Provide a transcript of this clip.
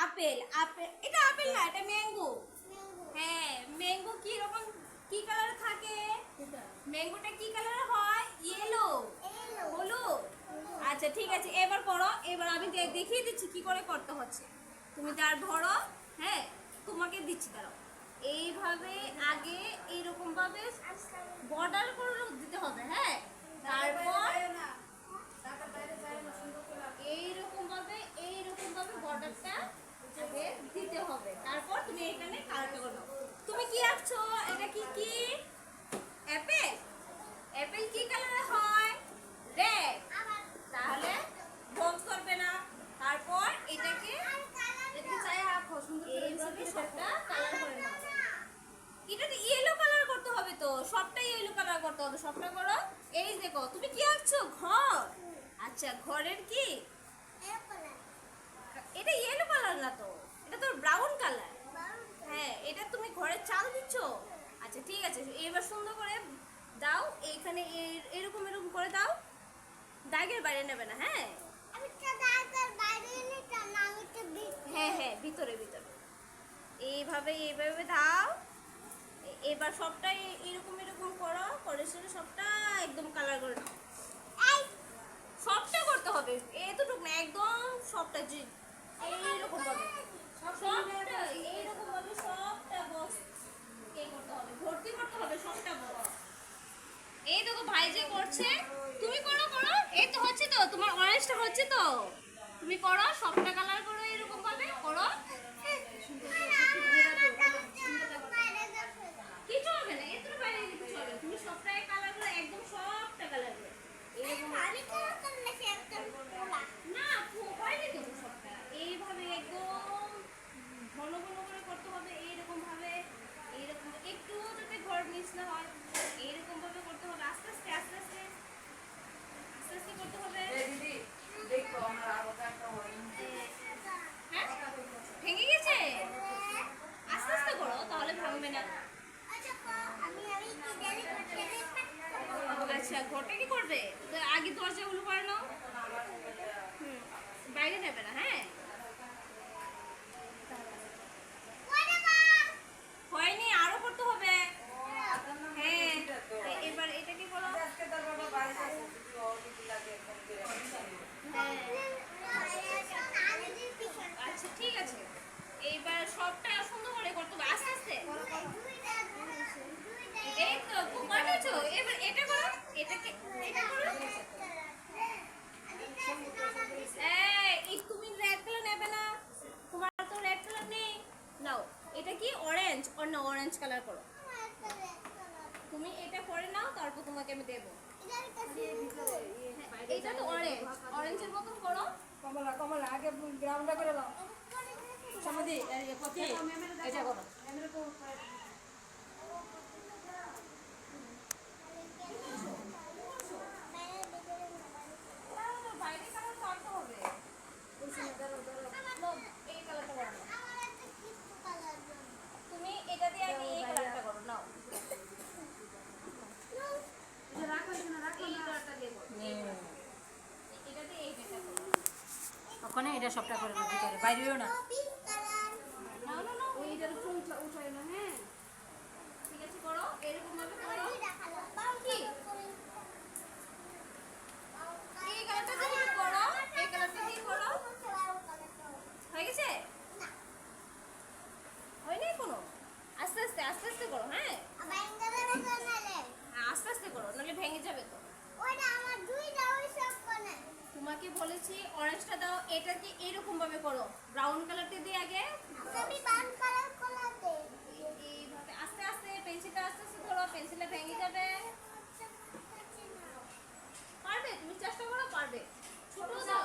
Apple apple এটা apple না, এটা ম্যাঙ্গো। হ্যাঁ, ম্যাঙ্গো কি রকম কি কালার থাকে? ম্যাঙ্গোটা কি কালার হয়? ইয়েলো, হলুদ। আচ্ছা ঠিক আছে, এবার করো। এবার আমি দেখিয়ে দিচ্ছি কি করে করতে হচ্ছে। তুমি তার ধরো, হ্যাঁ তোমাকে দিচ্ছি, দাঁড়াও। এইভাবে আগে এইরকম ভাবে বর্ডার করে দিতে হবে, হ্যাঁ। তারপর এইরকম ভাবে বর্ডারটা আগে দিতে হবে। তারপর তুমি এখানে কালারটা করবে। তুমি কি আঁকছো? এটা কি কি অ্যাপেল? অ্যাপেল কি কালার হয়? রেড। তাহলে বক্স করবে না। তারপর এটাকে চাই রাখো সুন্দর করে, এইভাবে সবটা কালার করে নাও। এটা তো ইয়েলো কালার করতে হবে, তো সবটা ইয়েলো কালার করতে হবে। সবটা করো। এই দেখো তুমি কি আঁকছো? ঘর। আচ্ছা, ঘরের কি এটা ইয়েলো কালার না তো, এটা তো ব্রাউন কালার। হ্যাঁ, এটা তুমি ঘরের চাল দিচ্ছ। আচ্ছা ঠিক আছে, এবার সুন্দর করে দাও। এইখানে এরকম এরকম করে দাও, দাগের বাইরে নেবে না। হ্যাঁ হ্যাঁ হ্যাঁ, ভিতরে ভিতরে এইভাবে এইভাবে দাও। এবার সবটা এরকম এরকম করো, করে সেটা সবটা একদম কালার করে নাও। সবটা করতে হবে, এতটুকু না, একদম সবটা এইরকম ভাবে সবটা এইরকম ভাবে সবটা বক্স করতে হবে, ভর্তি করতে হবে সবটা বক্স। এই দেখো ভাই যে করছে, তুমি করো করো। এই তো হচ্ছে, তো তোমার অরেঞ্জটা হচ্ছে, তো তুমি করো সবটা কালার করো, এরকম ভাবে করো। কিছু হবে না, এত বাইরে কিছু হবে। তুমি সবটাই কালার করো, একদম সবটা কালার করো এরকম। না বাইরে দেবো সবটা এইভাবে একদম ঘন ঘন করে করতে হবে। এইরকম ভাবে এইরকম একটু যাতে ঘর মিস না হয়, এইরকম ভাবে করতে হবে। আস্তে আস্তে আস্তে আস্তে আস্তে আস্তে করতে হবে। হ্যাঁ ভেঙে গেছে, আস্তে আস্তে করো তাহলে ভাঙবে না। আচ্ছা, ঘরটা কি করবে? আগে দরজাগুলো করে নাও। বাইরে নেবে না। হ্যাঁ হয়নি, আরো করতে হবে। হ্যাঁ এবার এটা কি করো? আচ্ছা ঠিক আছে, এইবার সবটা সুন্দর করে করতে হবে আস্তে আস্তে। এই তো খুব করেছো। এবার এটা করো, এটাকে এটা করো। এই তুমি রেড কালার নেবে না, তোমার তো রেড কালার নেই। নাও, এটা কি অরেঞ্জ? অন্য অরেঞ্জ কালার করো। তুমি এটা করে নাও, তারপর তোমাকে আমি দেবো। এটা তো অরেঞ্জ, অরেঞ্জের মতন করো। কমলা কমলা আগে গ্রাউন্ডটা করে দাও। সমাধি এটা করো। বাইরে কালার করতে হবে। এই কালারটা করো না। তুমি এটা দিয়ে আগে এই কালারটা করো। নাও এই কালারটা দিয়ে করো। এটা দিয়ে এই কালারটা করো। ওখানে এটা সবটা করে দাও, ভিতরে বাইরেও না। না না না, ওইটার উপর উঠায় না। হ্যাঁ ঠিক আছে, করো এরকম ভাবে করো। কি এই কালারটা দিয়ে করো, এই কালারটা দিয়ে করো। হয়ে গেছে? হয়নি কোনো? আস্তে আস্তে আস্তে আস্তে করো। হ্যাঁ আস্তে আস্তে করো, নাহলে ভেঙে যাবে তো। তোমাকে বলেছি অরেঞ্জটা দাও, এটাকে এরকম ভাবে করো। ব্রাউন কালারটা দিয়ে আগে এইভাবে আস্তে আস্তে, পেন্সিলটা আস্তে আস্তে ধরো, পেন্সিলটা ভেঙে যাবে। পারবে, তুমি চেষ্টা করো, পারবে। ছোট দাও,